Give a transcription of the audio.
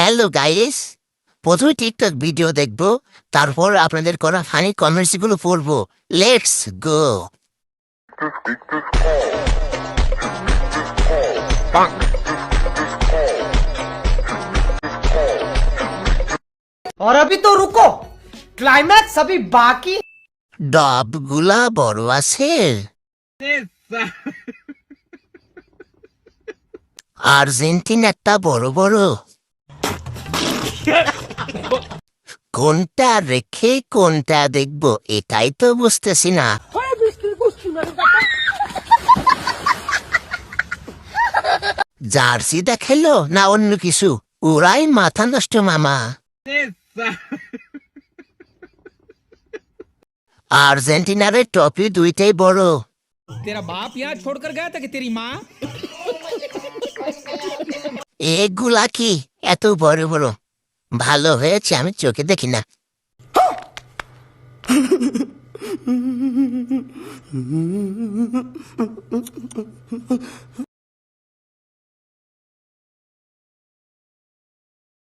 Hello guys, প্রথমে TikTok video দেখবো, তারপর আপনাদের করা ফানি কমেন্টস গুলো পড়বো। Let's go. और अभी तो रुको, क्लाइमैक्स अभी बाकी। ডবগুলা বড় আছে, আর্জেন্টিনাটা বড় বড়। কোনটা রেখে কোনটা দেখবো এটাই তো বুঝতেছি না। জার্সি দেখাইলো না অন্য কিছু? ওরাই মাথা নষ্ট মামা। আর্জেন্টিনারের টপি দুইটাই বড়। तेरा बाप यहाँ छोड़कर गया था कि तेरी माँ? এগুলা কি এত বড় বড়? ভালো হয়েছে আমি চোখে দেখি না।